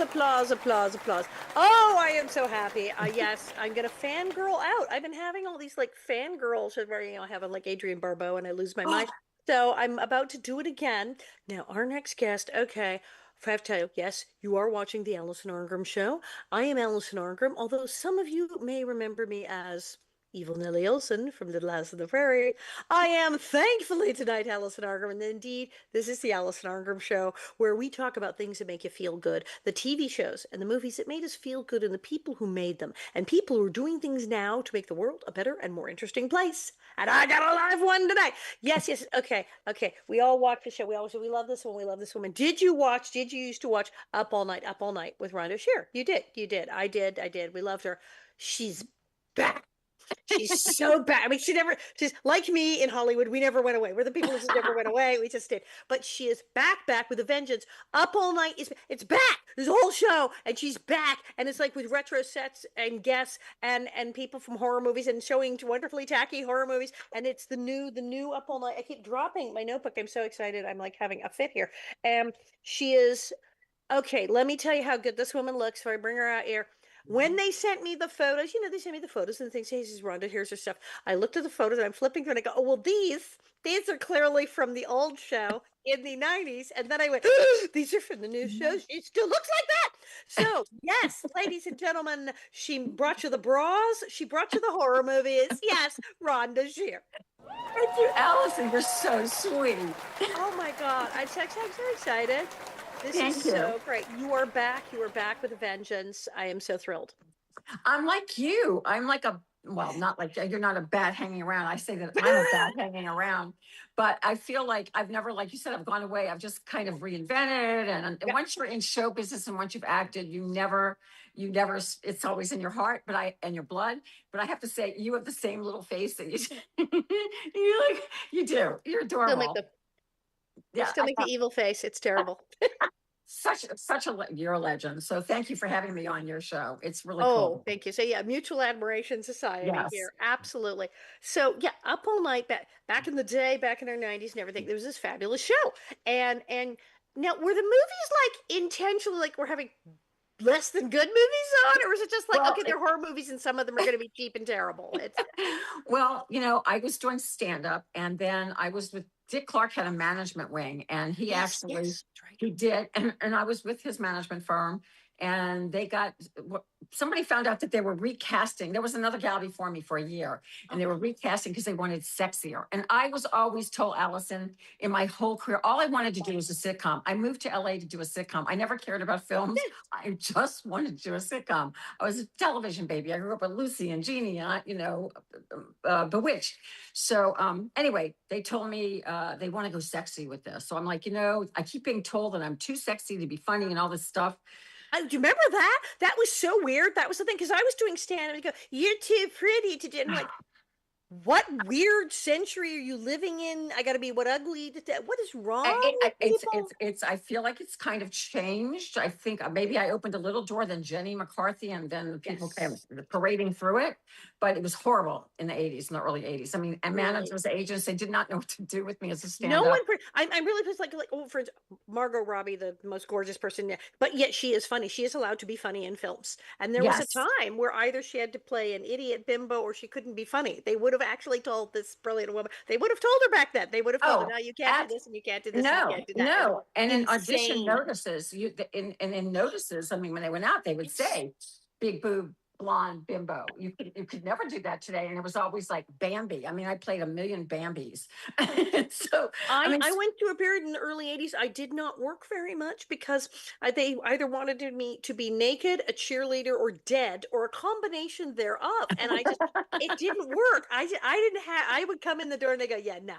applause, applause, applause. Oh, I am so happy. Yes, I'm gonna fangirl out. I've been having all these like fangirls where I have a like Adrienne Barbeau and I lose my mind. So I'm about to do it again. Now, our next guest, okay, I have to tell you, yes, you are watching the Alison Arngrim show. I am Alison Arngrim, although some of you may remember me as Evil Nellie Olson from Little House on the Prairie. I am thankfully tonight Alison Arngrim, and indeed, this is the Alison Arngrim show where we talk about things that make you feel good, the TV shows and the movies that made us feel good, and the people who made them, and people who are doing things now to make the world a better and more interesting place. And I got a live one tonight. Yes, yes. Okay, okay. We all watch the show. We always say we love this one. We love this woman. Did you watch? Did you used to watch Up All Night with Rhonda Shear? You did. You did. I did. I did. We loved her. She's back. She's so bad. I mean, she's like me in Hollywood. We never went away. We're the people who just never went away. We just stayed. But she is back with a vengeance. Up All Night it's back. There's a whole show and she's back. And it's like with retro sets and guests and people from horror movies and showing wonderfully tacky horror movies. And it's the new Up All Night. I keep dropping my notebook. I'm so excited. I'm like having a fit here. And she is okay. Let me tell you how good this woman looks. So I bring her out here. When they sent me the photos, they sent me the photos and things. Hey, this is Rhonda. Here's her stuff. I looked at the photos and I'm flipping through and I go, oh, well, these are clearly from the old show in the 90s. And then I went, oh, these are from the new show. She still looks like that. So, yes, ladies and gentlemen, she brought you the bras. She brought you the horror movies. Yes, Rhonda Shear. Thank you, Alison. You're so sweet. Oh, my God. I'm so excited. This Thank is you. so great. You are back. You are back with a vengeance. I am so thrilled. I'm like you. I'm like not like you're not a bat hanging around. I say that I'm a bat hanging around, but I feel like I've never, like you said, I've gone away. I've just kind of reinvented. And once you're in show business and once you've acted, you never, it's always in your heart, and your blood. But I have to say, you have the same little face that you do. You're adorable. Still make the evil face. It's terrible. You're a legend. So thank you for having me on your show. It's really cool. Oh, thank you. So yeah, Mutual Admiration Society yes. Here. Absolutely. So yeah, Up All Night back in the day, back in our 90s and everything, there was this fabulous show. And now were the movies like intentionally like we're having less than good movies on, or is it just like okay, they're horror movies and some of them are going to be cheap and terrible? Well, I was doing stand-up and then I was with Dick Clark had a management wing and he he did. And I was with his management firm and somebody found out that they were recasting. There was another gal before me for a year and they were recasting because they wanted sexier. And I was always told, Alison, in my whole career, all I wanted to do was a sitcom. I moved to LA to do a sitcom. I never cared about films. I just wanted to do a sitcom. I was a television baby. I grew up with Lucy and Jeannie, Bewitched. So anyway, they told me they want to go sexy with this. So I'm like, I keep being told that I'm too sexy to be funny and all this stuff. Do you remember that? That was so weird. That was the thing because I was doing stand-up and go, "You're too pretty to do." And I'm like, what weird century are you living in? I got to be ugly? What is wrong with people? I feel like it's kind of changed. I think maybe I opened a little door than Jenny McCarthy and then the people came parading through it. But it was horrible in the 80s, in the early 80s. I mean, and managers, agents, they did not know what to do with me as a stand-up. No one. I'm really just like for Margot Robbie, the most gorgeous person, but yet she is funny. She is allowed to be funny in films. And there was a time where either she had to play an idiot bimbo or she couldn't be funny. They would have actually told this brilliant woman. They would have told her back then. They would have told her, "No, you can't do this, and you can't do this, and you can't do that." No. And in audition notices, in notices, I mean, when they went out, they would say, "Big boob." Blonde bimbo. You could never do that today. And it was always like Bambi. I mean, I played a million Bambis. So I went through a period in the early 80s. I did not work very much because they either wanted me to be naked, a cheerleader, or dead, or a combination thereof. And it didn't work. I would come in the door and they go, yeah, nah.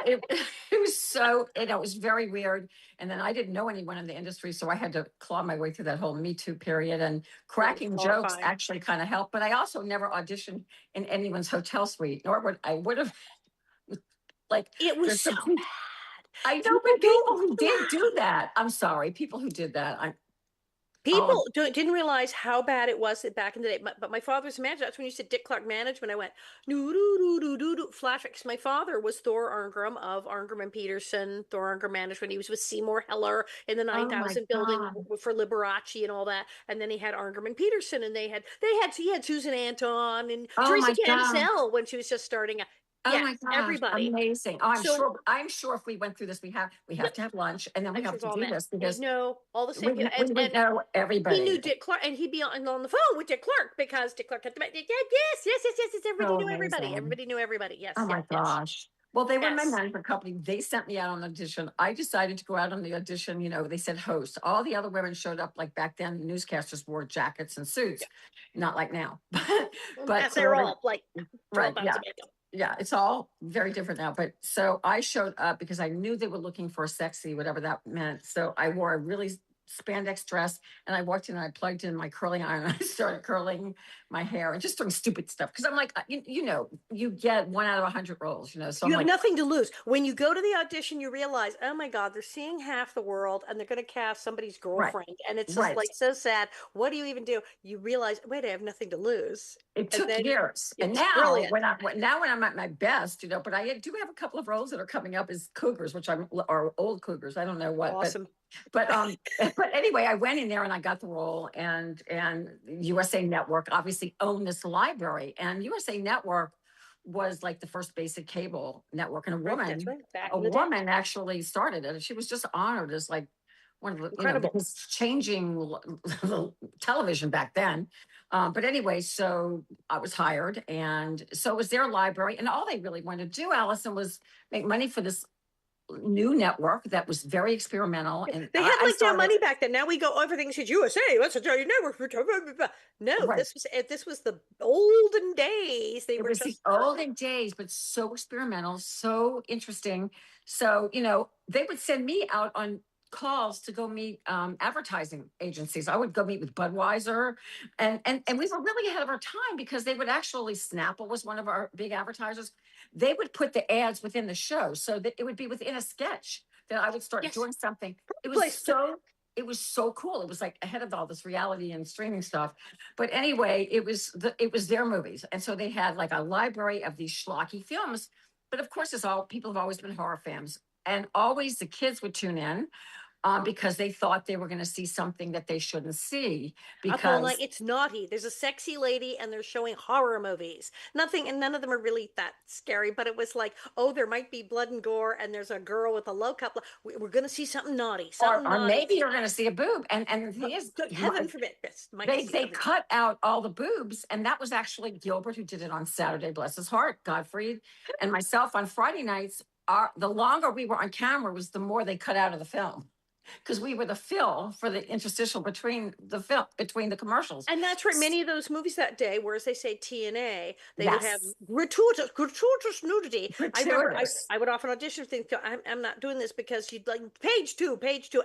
It was very weird. And then I didn't know anyone in the industry. So I had to claw my way through that whole Me Too period and cracking jokes actually kind of helped, but I also never auditioned in anyone's hotel suite, nor would have like it was so bad. I know, but people who did do that. I'm sorry, people who did that. Oh, People didn't realize how bad it was back in the day. But my father was a manager. That's when you said Dick Clark Management. I went, doo doo doo doo doo doo, flashbacks. My father was Thor Arngrim of Arngrim and Peterson, Thor Arngrim Management. He was with Seymour Heller in the oh my 9000 building God. for Liberace and all that. And then he had Arngrim and Peterson, and he had Susan Anton and Oh Teresa my God. Cancel when she was just starting out. Oh my Yes, gosh, everybody. amazing. Oh, So, I'm sure if we went through this, we have yep, to have lunch and then we I'm sure have we've to all do met. this We'd because know all the same people. we would And know he everybody. knew Dick Clark, and he'd be on the phone with Dick Clark because Dick Clark had to yes, yes, yes, yes, yes, yes. Everybody So knew everybody. amazing. Everybody knew everybody. Oh Yes, yes, my yes, gosh. Well, they were my yes. management company. They sent me out on audition. I decided to go out on the audition. You know, they said host. All the other women showed up like back then. Newscasters wore jackets and suits, not like now. But As they're all like 12 right, pounds yeah, of makeup. yeah, it's all very different now. But so I showed up because I knew they were looking for a sexy, whatever that meant. So I wore a really spandex dress and I walked in and I plugged in my curling iron and I started curling my hair and just doing stupid stuff. Cause I'm like, you know, you get 1 out of 100 roles, you know. So You I'm have like, nothing to lose. When you go to the audition, you realize, oh my God, they're seeing half the world and they're going to cast somebody's right, girlfriend. And it's just right. like so sad. What do you even do? You realize, wait, I have nothing to lose. It And took then years. And it's now brilliant. now when I'm at my best, you know, but I do have a couple of roles that are coming up as cougars, which are old cougars. I don't know what, Awesome. but but anyway, I went in there and I got the role and USA Network obviously owned this library and USA Network was like the first basic cable network and Right. That's right. Back a in the day. woman actually started it. She was just honored as like one of the, you know, Incredible. because changing television back then. But anyway, so I was hired and so it was their library and all they really wanted to do, Allison, was make money for this new network that was very experimental. And They had I like that started money back then. Now we go, oh, everything's at USA. Let's tell you network. No, right. this was the olden days. They It were was the just olden days, but so experimental, so interesting. So, you know, they would send me out on calls to go meet advertising agencies. I would go meet with Budweiser and we were really ahead of our time because they would actually Snapple was one of our big advertisers. They would put the ads within the show so that it would be within a sketch that I would start yes, doing something. placement. It was so cool. It was like ahead of all this reality and streaming stuff. But anyway, it was their movies, and so they had like a library of these schlocky films. But of course, it's all people have always been horror fans, and always the kids would tune in because they thought they were going to see something that they shouldn't see Up all night. because It's naughty. There's a sexy lady and they're showing horror movies. Nothing, and none of them are really that scary, but it was like, oh, there might be blood and gore, and there's a girl with a low cut. We're going to see something naughty, something or naughty. maybe you're going to see a boob. And the thing Oh, is, good heaven forbid. Yes, might see they something. cut out all the boobs, and that was actually Gilbert who did it on Saturday. Bless his heart, Godfrey, and myself on Friday nights. The longer we were on camera was the more they cut out of the film because we were the fill for the interstitial between the commercials. And that's right. Many of those movies that day, where as they say TNA, they would have Yes, gratuitous nudity. I remember gratuitous. I would often audition think I'm not doing this because you'd like page two,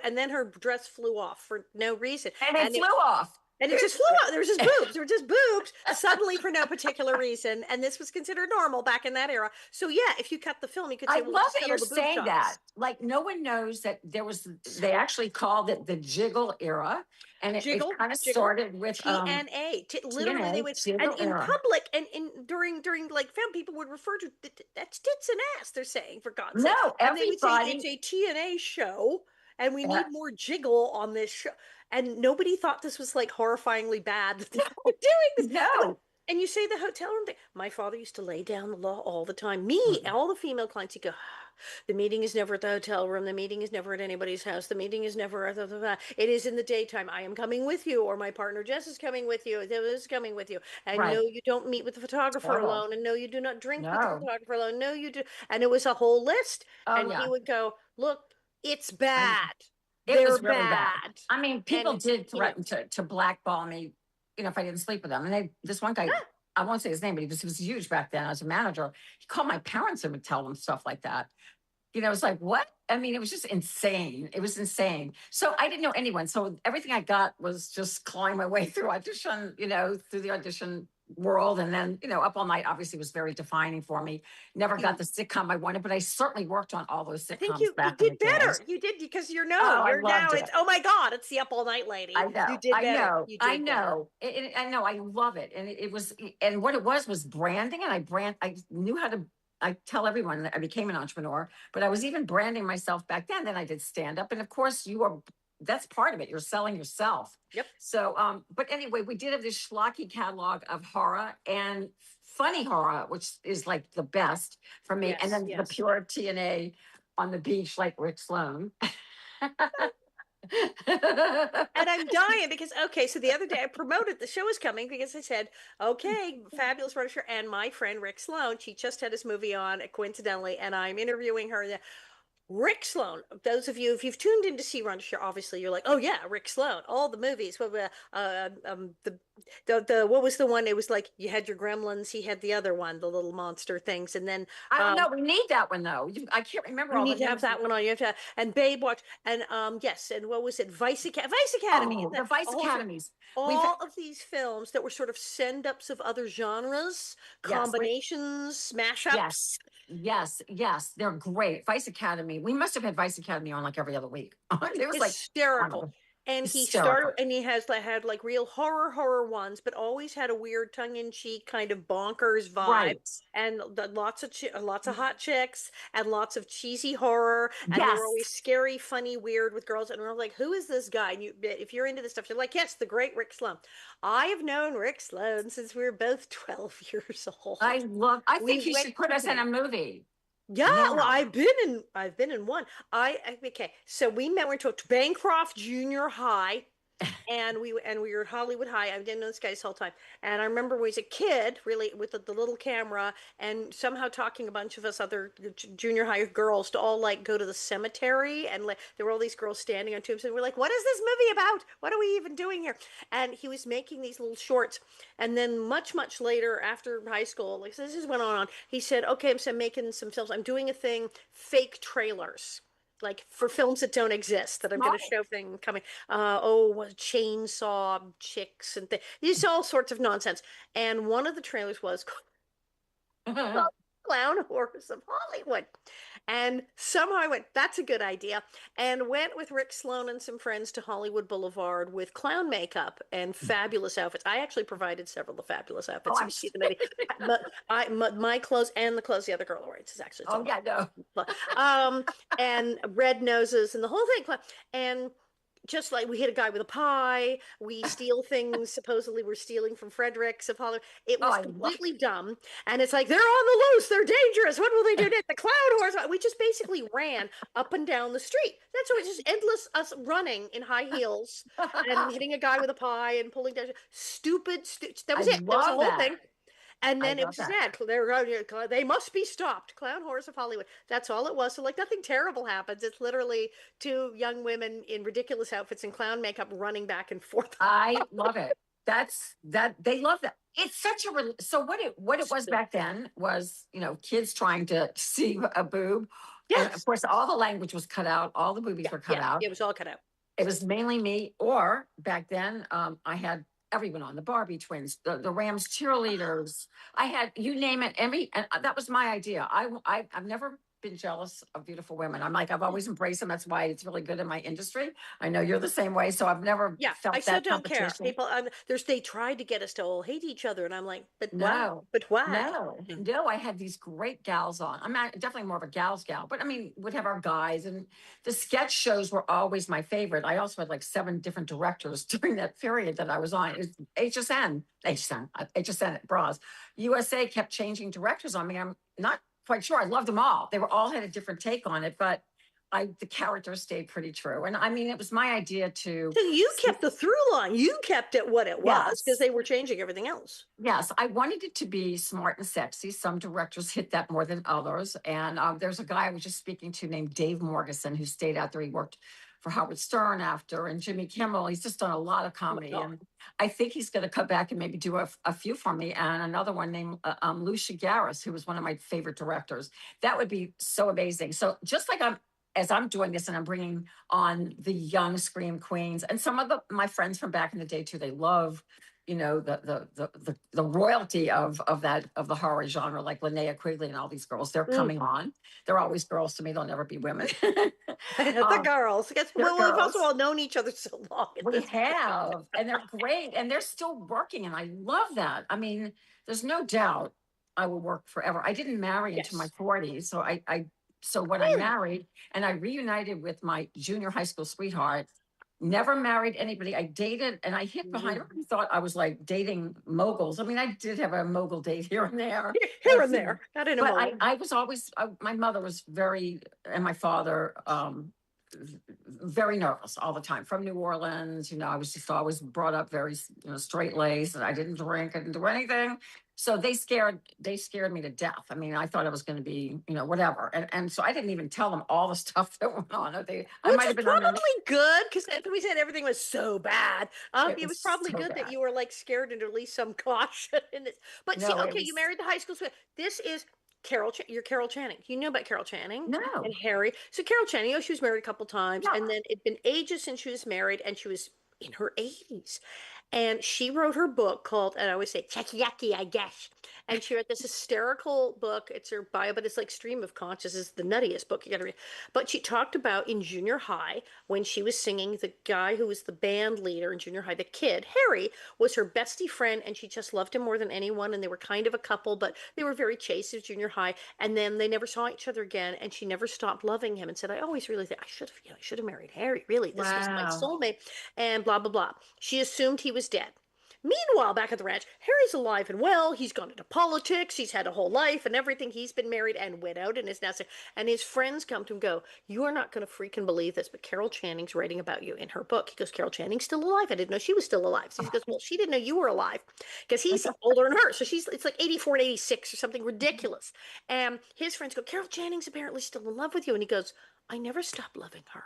and then her dress flew off for no reason, And they and flew off. it just flew out. There was just boobs. There were just boobs suddenly for no particular reason, and this was considered normal back in that era. So yeah, if you cut the film, you could I say, well, love just that cut you're all the boob saying that. shots. Like no one knows that they actually called it the jiggle era. And it Jiggle, kind of jiggle, started with TNA. Literally, they TNA, would, and jiggle in era. public, and during like film, people would refer to that's tits and ass. They're saying, for God's sake, No, and they would say it's everybody. a TNA show, and we uh, need more jiggle on this show. And nobody thought this was like horrifyingly bad that they were doing this. no, And you say the hotel room thing. My father used to lay down the law all the time. Me, mm, all the female clients, he'd go, the meeting is never at the hotel room. The meeting is never at anybody's house. The meeting is never at it is in the daytime. I am coming with you, or my partner Jess is coming with you. This is coming with you. And no, right. you don't meet with the photographer Horrible. alone. And no, you do not drink with the No. photographer alone. No, you do. And it was a whole list. Oh And he yeah. would go, look, it's I know. bad. It They're was really bad. bad. I mean, people And did you know, threaten to blackball me, you know, if I didn't sleep with them. And this one guy, ah, I won't say his name, but he was huge back then. I was a manager. He called my parents and would tell them stuff like that. You know, it's like, what? I mean, it was just insane. It was insane. So I didn't know anyone. So everything I got was just clawing my way through audition, you know, through the audition world. And then, Up All Night obviously was very defining for me. Never got You, the sitcom I wanted, but I certainly worked on all those I think sitcoms you back in did the day. better. You did because you're Oh, known. I You're now loved it's it. oh my God, it's the Up All Night I lady. You know, did I better. know, You I did better. know. I know, I love it. And it was, and what it was branding. And I knew how to, I tell everyone that I became an entrepreneur, but I was even branding myself back then. Then I did stand up. And of course, that's part of it. You're selling yourself. Yep. So, but anyway, we did have this schlocky catalog of horror and funny horror, which is like the best for me. And Yes, then the yes. pure TNA on the beach, like Rick Sloan. And I'm dying because okay, so the other day I promoted the show is coming because I said, okay, fabulous Rhonda Shear and my friend Rick Sloan, she just had his movie on coincidentally, and I'm interviewing her. Rick Sloan. Those of you, if you've tuned in to see Rhonda Shear, obviously you're like, oh yeah, Rick Sloan. All the movies. The what was the one? It was like you had your Gremlins. He had the other one, the little monster things, and then I don't um, know. We need that one though. I can't remember you all the need to have names. that one on. You have to and Babe Watch and yes, and what was it? Vice Academy. Oh, the Vice Academies. We've All of these films that were sort of send-ups of other genres, yes, combinations, yes, mashups. yes. They're great. Vice Academy. We must have had Vice Academy on like every other week. It was like Hysterical. fun. And he started, Hysterical. and he has like had like real horror ones, but always had a weird tongue-in-cheek kind of bonkers vibe, Right. and lots of hot chicks, and lots of cheesy horror, and they were Yes. always scary, funny, weird with girls. And we're like, who is this guy? And if you're into this stuff, you're like, yes, the great Rick Sloan. I have known Rick Sloan since we were both 12 years old. I We think he went should put to us in a movie yeah, well, now. I've been in one. Okay, so we met. We went to Bancroft Junior High, and we were at Hollywood High. I didn't know this guy this whole time. And I remember when he was a kid, really with the little camera, and somehow talking a bunch of us other junior high girls to all like go to the cemetery, and like there were all these girls standing on tombstones. We're like, what is this movie about? What are we even doing here? And he was making these little shorts. And then much later, after high school, like so this just went on. He said, okay, I'm making some films. I'm doing a thing, fake trailers like for films that don't exist that I'm going to Small. show thing coming. What chainsaw chicks and these all sorts of nonsense. And one of the trailers was Clown Horse of Hollywood. And somehow I went, that's a good idea. And went with Rick Sloan and some friends to Hollywood Boulevard with clown makeup and fabulous outfits. I actually provided several of the fabulous Oh, outfits if I'm. you see the movie. But my clothes and the clothes the other girl wears is actually it's Oh all yeah, no. um and red noses and the whole thing. And just like we hit a guy with a pie, we steal things. Supposedly, we're stealing from Fredericks of Hollywood. It Oh, was I love. completely dumb, and it's like they're on the loose. They're dangerous. What will they do next? The clown horse. We just basically ran up and down the street. That's what just endless us running in high heels and hitting a guy with a pie and pulling down. That I was it. That was the love whole that. thing. And I then it love was just that. that they must be stopped. Clown Horse of Hollywood. That's all it was. So like nothing terrible happens. It's literally two young women in ridiculous outfits and clown makeup running back and forth. I love it. That's that they love that. It's such a so what it was back then was kids trying to see a boob, and of Yes. course all the language was cut out, all the movies Yeah. were cut Yeah. out. It was all cut out. It was mainly me, or back then I had everyone on the Barbie twins, the Rams cheerleaders. I had you name it, and that was my idea. I've never been jealous of beautiful women. I'm like I've always embraced them. That's why it's really good in my industry. I know you're the same way, so I've never Yeah. I felt still that don't care. competition. People they tried to get us to all hate each other. And I'm like, but why? No, But why? no. I had these great gals on. I'm not, definitely more of a gals gal, but I mean, would have our guys, and the sketch shows were always my favorite. I also had like 7 different directors during that period that I was on. It was HSN at Bras. USA kept changing directors on me. I'm not quite sure. I loved them all. They were all had a different take on it, but the characters stayed pretty true. And I mean, it was my idea to. So you kept the through line. You kept it what it was because Yes. they were changing everything else. Yes, I wanted it to be smart and sexy. Some directors hit that more than others. And there's a guy I was just speaking to named Dave Morgeson who stayed out there. He worked for Howard Stern after and Jimmy Kimmel. He's just done a lot of Oh my comedy. God. And I think he's going to come back and maybe do a few for me. And another one named Lucia Garris, who was one of my favorite directors. That would be so amazing. So just like as I'm doing this and I'm bringing on the young scream queens and some of my friends from back in the day too, they love the royalty of the horror genre, like Linnea Quigley and all these girls. They're Mm. coming on. They're always girls to me. They'll never be women. The girls. Guess They're well, we've also girls. all known each other so long at We this point. have, and they're great, and they're still working, and I love that. I mean, there's no doubt I will work forever. I didn't marry into my Yes. 40s, so when I Really? married and I reunited with my junior high school sweetheart, never married anybody. I dated and I hit behind. Mhm. Everybody thought I was like dating moguls. I mean, I did have a mogul date here and there, Here and there. Not in a but moment. I was always my mother was very, and my father very nervous all the time. From New Orleans, I was just always brought up very straight laced, and I didn't drink, I didn't do anything. So they scared me to death. I mean, I thought I was going to be whatever, and so I didn't even tell them all the stuff that went on. I Which might is have been on the. probably good because after we said everything was so bad, It it was was probably so good that bad. you were like scared into at least some caution in this. But see, No, it okay, you was married the high school sweetheart. This is you're Carol Channing. You know about Carol Channing and no, Harry. So Carol Channing, she was married a couple times, no. and then it'd been ages since she was married, and she was in her 80s. And she wrote her book called, and I always say, Chekiyaki, I guess. And she wrote this hysterical book. It's her bio, but it's like Stream of Consciousness. It's the nuttiest book you gotta read. But she talked about in junior high when she was singing, the guy who was the band leader in junior high, the kid, Harry, was her bestie friend, and she just loved him more than anyone. And they were kind of a couple, but they were very chaste at junior high. And then they never saw each other again, and she never stopped loving him and said, I always really think I should have married Harry. Really, this was my Wow. soulmate. And blah blah blah. She assumed he was dead. Meanwhile, back at the ranch, Harry's alive and well. He's gone into politics. He's had a whole life and everything. He's been married and went out and is now. And his friends come to him and go, You are not going to freaking believe this, but Carol Channing's writing about you in her book. He goes, Carol Channing's still alive. I didn't know she was still alive. So he goes, Well, she didn't know you were alive because he's older than her. So it's like 84 and 86 or something ridiculous. And his friends go, Carol Channing's apparently still in love with you. And he goes, I never stopped loving her.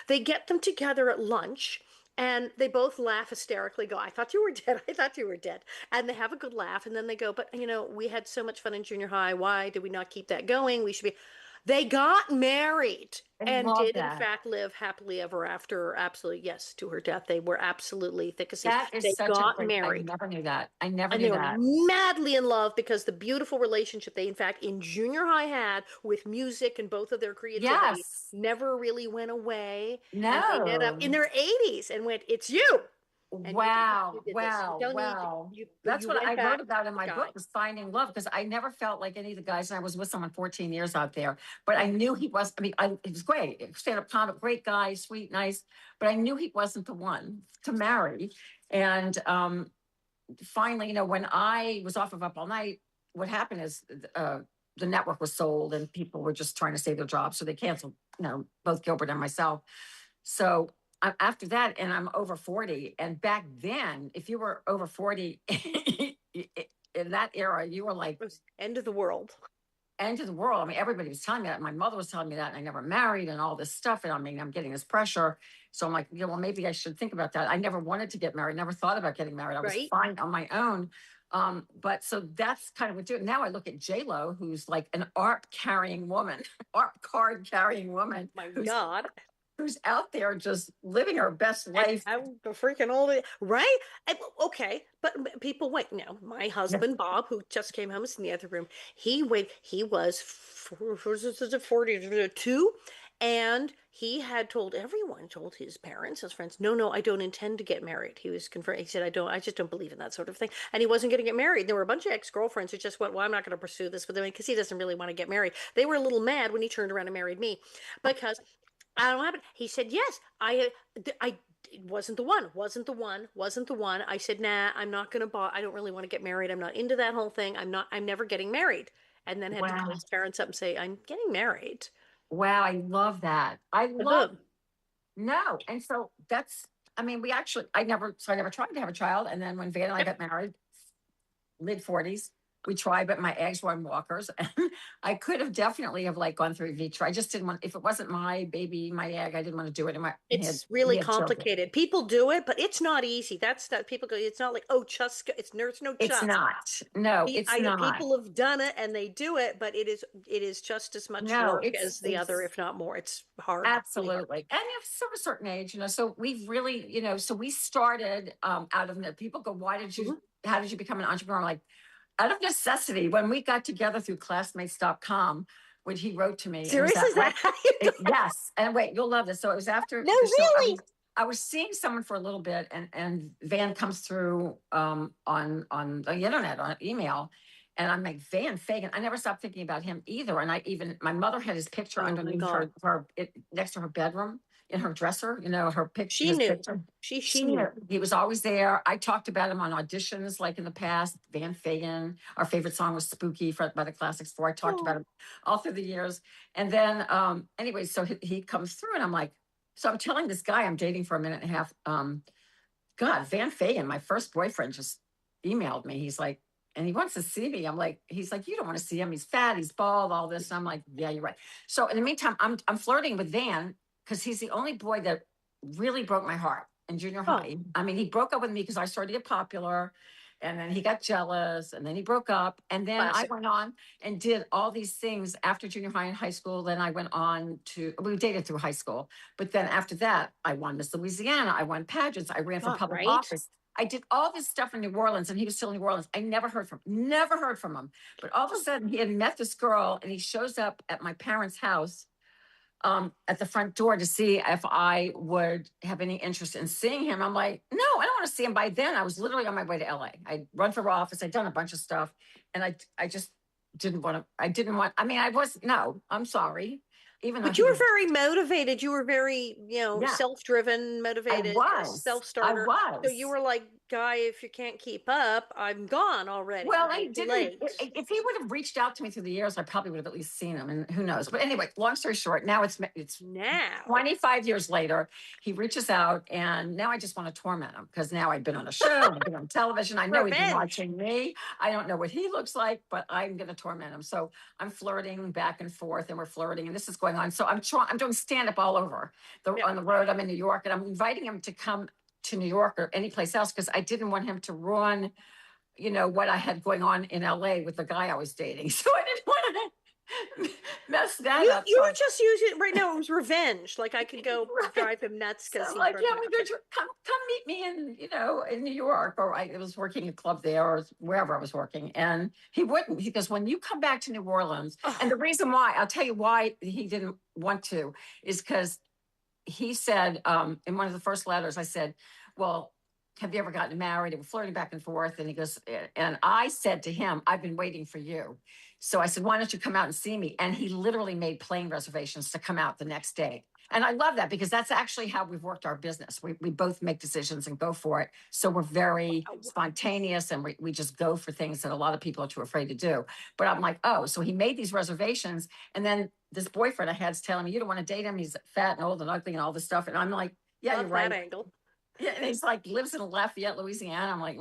They get them together at lunch and they both laugh hysterically, go, I thought you were dead. I thought you were dead. And they have a good laugh. And then they go, but we had so much fun in junior high. Why did we not keep that going? We should be. They got married I and love did, in that. fact, live happily ever after. Absolutely, yes, to her death. They were absolutely thick as thieves. That is They such a got great. I married never knew that. I never and knew they were that. madly in love because the beautiful relationship they, in fact, in junior high had with music and both of their creativity Yes. never really went away. And they ended up in No. their 80s and went, It's you. And you Wow, did this. You wow, don't need wow. you That's what went I back wrote about in to the my book guy. was finding love because I never felt like any of the guys, and I was with someone 14 years out there, but I knew he was, I mean, he was great, stand-up comic, great guy, sweet, nice, but I knew he wasn't the one to marry. And finally, when I was off of Up All Night, what happened is the network was sold and people were just trying to save their jobs. So they canceled, both Gilbert and myself. So after that, and I'm over 40. And back then, if you were over 40 in that era, you were like It was end of the world. end of the world. I mean, everybody was telling me that. My mother was telling me that, and I never married and all this stuff. And I mean, I'm getting this pressure. So I'm like, well, maybe I should think about that. I never wanted to get married, never thought about getting married. I was Right? fine on my own. But so that's kind of what do. Now I look at J Lo, who's like an art carrying woman, art card carrying woman, My who's God. who's out there just living her best And life. how the freaking old, right? Okay, but people wait. No, my Yeah. husband Bob, who just came home, is in the other room. He was 42, and he had told everyone, told his parents, his friends, no, no, I don't intend to get married. He was confirmed. He said, I just don't believe in that sort of thing, and he wasn't going to get married. There were a bunch of ex-girlfriends who just went, well, I'm not going to pursue this with him because he doesn't really want to get married. They were a little mad when he turned around and married me because I don't have it. He said, yes, I it wasn't the one, wasn't the one. I said, nah, I'm not gonna buy. I don't really want to get married. I'm not into that whole thing. I'm never getting married. And then had to call Wow. his parents up and say, I'm getting married. Wow. I love that. I love Uh-huh. no. And so that's, I mean, I never tried to have a child. And then when Van and I Yep. got married, mid 40s. we tried, but my eggs were on walkers. And I could have definitely have like gone through vitro. I just didn't want, if it wasn't my baby, my egg, I didn't want to do it. And It's he really had children. complicated. People do it, but it's not easy. That's that people go, it's not like, oh, just it's there's no It's just. not. No, it's not. People have done it and they do it, but it is just as much No, work as the other, it's if not more. It's hard, really hard. absolutely. And if of a certain age, so we've really, so we started out of people go, Mhm. how did you become an entrepreneur? I'm like, out of necessity. When we got together through classmates.com, which he wrote to me, and it was Seriously, that is that how you got yes. And wait, you'll love this. So it was after No, the show. really? I was seeing someone for a little bit, and Van comes through on the internet, on email. And I'm like, Van Fagan. I never stopped thinking about him either. And my mother had his picture Oh my underneath God. next to her bedroom in her dresser, She his knew. picture. She She knew. knew. He was always there. I talked about him on auditions, like in the past. Van Fagan. Our favorite song was "Spooky" by the Classics Four. I talked about Oh, him all through the years. And then, anyway, so he comes through, and I'm like, so I'm telling this guy I'm dating for a minute and a half. God, Van Fagan, my first boyfriend, just emailed me. He's like, and he wants to see me. He's like, you don't want to see him. He's fat. He's bald. All this. And I'm like, yeah, you're right. So in the meantime, I'm flirting with Van because he's the only boy that really broke my heart in junior oh, high. I mean, he broke up with me because I started to get popular, and then he got jealous, and then he broke up, and then I classic. went on and did all these things after junior high and high school. Then I went on to we dated through high school, but then after that, I won Miss Louisiana. I won pageants. I ran for God, public right? office. I did all this stuff in New Orleans, and he was still in New Orleans. I never heard from him. But all of a sudden, he had met this girl, and he shows up at my parents' house at the front door to see if I would have any interest in seeing him. I'm like, no, I don't want to see him. By then, I was literally on my way to LA. I'd run for office. I'd done a bunch of stuff, and I just didn't want to. I didn't want. I mean, I was no. I'm sorry. Even though But he you were was, very motivated. You were very, yeah, self-driven, motivated, I self-starter. So you was. were like, guy, if you can't keep up, I'm gone already. Well, I'm I too didn't. late. If he would have reached out to me through the years, I probably would have at least seen him, and who knows. But anyway, long story short, now it's Now, 25 years later. He reaches out, and now I just want to torment him because now I've been on a show, I've been on television. I know he's been revenge. watching me. I don't know what he looks like, but I'm going to torment him. So I'm flirting back and forth, and we're flirting, and this is going on. So I'm doing stand up all over Yeah. on the road. I'm in New York, and I'm inviting him to come to New York or any place else because I didn't want him to ruin what I had going on in LA with the guy I was dating. So I didn't want to mess that You up. you So were just using right now. It was revenge. Like I could go right. drive him nuts So because I'm he like, broke yeah, my I'm heart. going to come meet me in New York, or I was working a club there, or wherever I was working. And he wouldn't. He goes, when you come back to New Orleans, and the Oh, reason why, I'll tell you why he didn't want to, is because he said in one of the first letters, I said, well, have you ever gotten married? And we're flirting back and forth. And he goes, and I said to him, I've been waiting for you. So I said, why don't you come out and see me? And he literally made plane reservations to come out the next day. And I love that because that's actually how we've worked our business. We both make decisions and go for it. So we're very wow. spontaneous, and we just go for things that a lot of people are too afraid to do. But I'm like, oh, so he made these reservations. And then this boyfriend I had is telling me, you don't want to date him. He's fat and old and ugly and all this stuff. And I'm like, yeah, you're Love that right. angle. Yeah, and he's like lives in Lafayette, Louisiana. I'm like,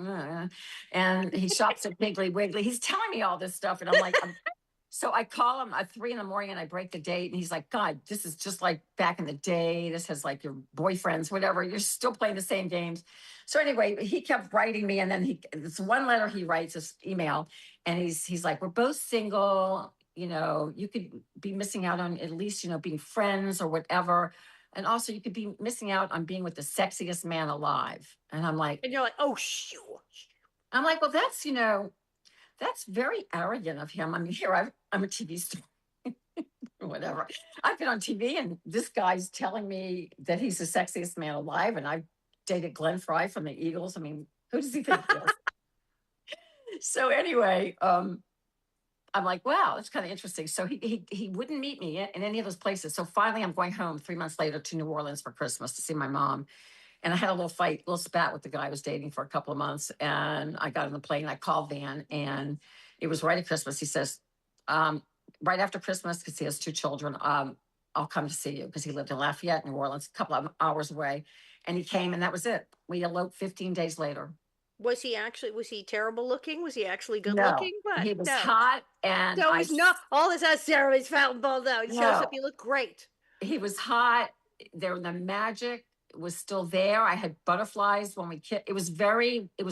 and he shops at Piggly Wiggly. He's telling me all this stuff, and I'm like, so I call him at 3 a.m. and I break the date, and he's like, God, this is just like back in the day. This has like your boyfriends, whatever. You're still playing the same games. So anyway, he kept writing me, and then this one letter he writes, this email, and he's like, we're both single. You could be missing out on at least being friends or whatever. And also, you could be missing out on being with the sexiest man alive. And And you're like, oh, shoot. I'm like, well, that's very arrogant of him. I mean, I'm a TV star, whatever. I've been on TV, and this guy's telling me that he's the sexiest man alive, and I've dated Glenn Fry from the Eagles. I mean, who does he think he is? So anyway, I'm like, wow, that's kind of interesting. So he wouldn't meet me in any of those places. So finally, I'm going home 3 months later to New Orleans for Christmas to see my mom. And I had a little spat with the guy I was dating for a couple of months. And I got on the plane. I called Van, and it was right at Christmas. He says, right after Christmas, because he has two children, I'll come to see you, because he lived in Lafayette, New Orleans, a couple of hours away. And he came, and that was it. We eloped 15 days later. Was he terrible looking? Was he actually good No, looking? But he was no. hot, and So he's not all this has Sarah's fountain ball though. It shows up no, you look great. he was hot. There, the magic was still there. I had butterflies when we kissed. It was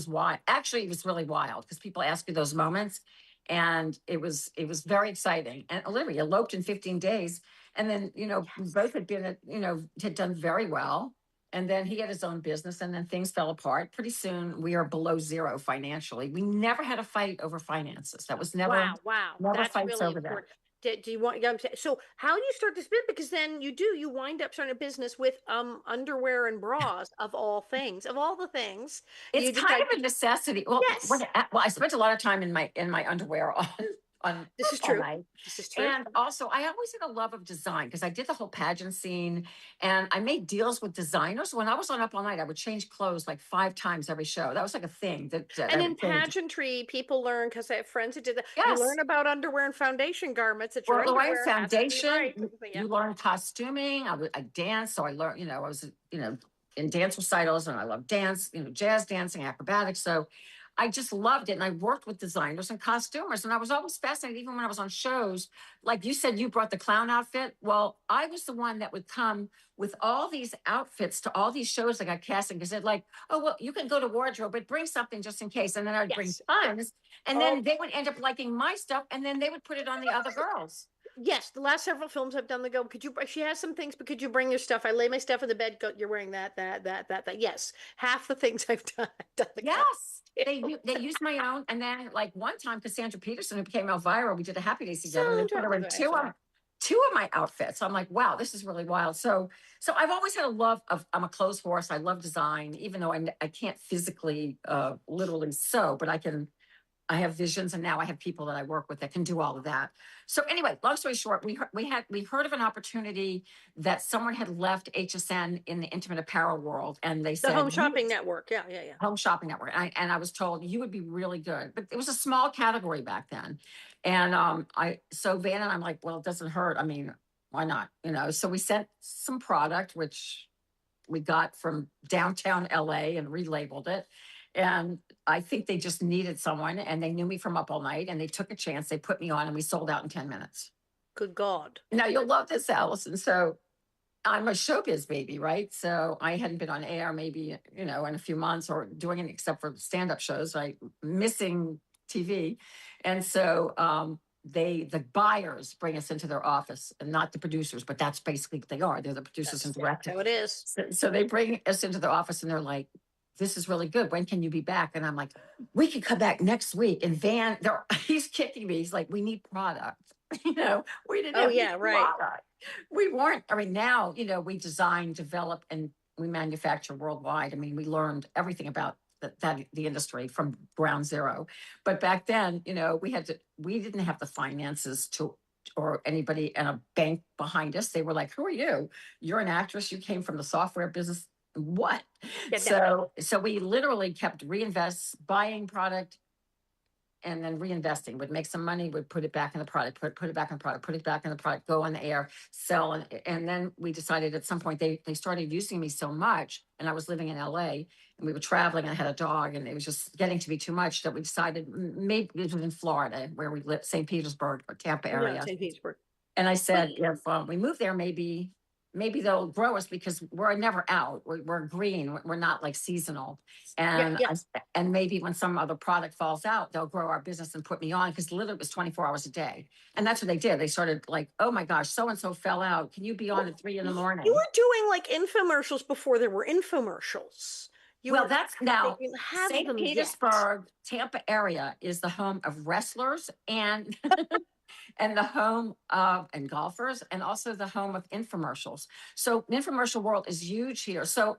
wild. Actually, it was really wild because people ask you those moments, and it was very exciting. And Olivia eloped in 15 days, and then we Yes. both had been had done very well. And then he had his own business, and then things fell apart. Pretty soon, we are below zero financially. We never had a fight over finances. That was never Wow, wow. never That's fights really over that. important. Do you want, yeah, so how do you start this business? Because then you wind up starting a business with underwear and bras of all things, of all the things. It's You kind decide, of a necessity. Well, yes, I spent a lot of time in my underwear on this is all true. night. This is true. And also I always had a love of design because I did the whole pageant scene, and I made deals with designers. When I was on Up All Night, I would change clothes like 5 times every show. That was like a thing that And I in would change. pageantry, people learn because I have friends who did that. You learn Yes. about underwear and foundation garments that your Well, Lorraine underwear has to be Foundation, right. Yeah. you learn costuming. I danced, so I learned, I was, in dance recitals, and I love dance, jazz dancing, acrobatics. So I just loved it. And I worked with designers and costumers, and I was always fascinated, even when I was on shows. Like you said, you brought the clown outfit. Well, I was the one that would come with all these outfits to all these shows that got casting because they're like, oh, well, you can go to wardrobe, but bring something just in case. And then I'd bring Yes. tons. And Oh, then they would end up liking my stuff, and then they would put it on the other girls. yes, the last several films I've done, they go, could you, she has some things, but could you bring your stuff? I lay my stuff in the bed, go, you're wearing that. Yes, half the things I've done the Yes. costume. They used my own. And then like one time, Cassandra Peterson, who became out viral, we did a Happy Days together, and they put Sandra, her in two of my outfits. I'm like, wow, this is really wild. So I've always had a love of, I'm a clothes horse. I love design, even though I can't physically, literally sew, but I have visions, and now I have people that I work with that can do all of that. So anyway, long story short, we heard of an opportunity that someone had left HSN in the intimate apparel world, and they The Home said, Shopping Network. Yeah, yeah, yeah. Home Shopping Network. And I was told you would be really good, but it was a small category back then. And so Van and I'm like, well, it doesn't hurt. I mean, why not? So we sent some product, which we got from downtown LA, and relabeled it. And I think they just needed someone, and they knew me from Up All Night, and they took a chance. They put me on, and we sold out in 10 minutes. Good God. Now you'll love this, Allison. So I'm a showbiz baby, right? So I hadn't been on air maybe, in a few months, or doing it except for stand-up shows, right? Missing TV. And so the buyers bring us into their office, and not the producers, but that's basically what they are. They're the producers and That's directors. how it is. So they bring us into their office, and they're like, this is really good. When can you be back? And I'm like, we can come back next week. And he's kicking me. He's like, we need product. We didn't Oh, have any yeah, right. product. We weren't, I mean, now, we design, develop, and we manufacture worldwide. I mean, we learned everything about the industry from ground zero. But back then, we didn't have the finances or anybody and a bank behind us. They were like, who are you? You're an actress. You came from the software business. What? Yeah, So we literally kept buying product, and then reinvesting. Would make some money, would put it back in the product, put it back in the product, put it back in the product, go on the air, sell. And then we decided at some point they started using me so much, and I was living in LA, and we were traveling, and I had a dog, and it was just getting to be too much, that we decided maybe it was in Florida where we lived, St. Petersburg or Tampa no, area. St. Petersburg. And I But said, if we move there, maybe they'll grow us, because we're never out. We're green. We're not like seasonal. yeah, And yeah. and maybe when some other product falls out, they'll grow our business and put me on, because literally it was 24 hours a day. And that's what they did. They started like, oh my gosh, so and so fell out. Can you be on at 3 in the You morning? were doing like infomercials before there were infomercials. You Well, were, that's they now didn't have St. them yet. Petersburg, Tampa area is the home of wrestlers and and the home of and golfers, and also the home of infomercials. So the infomercial world is huge here. So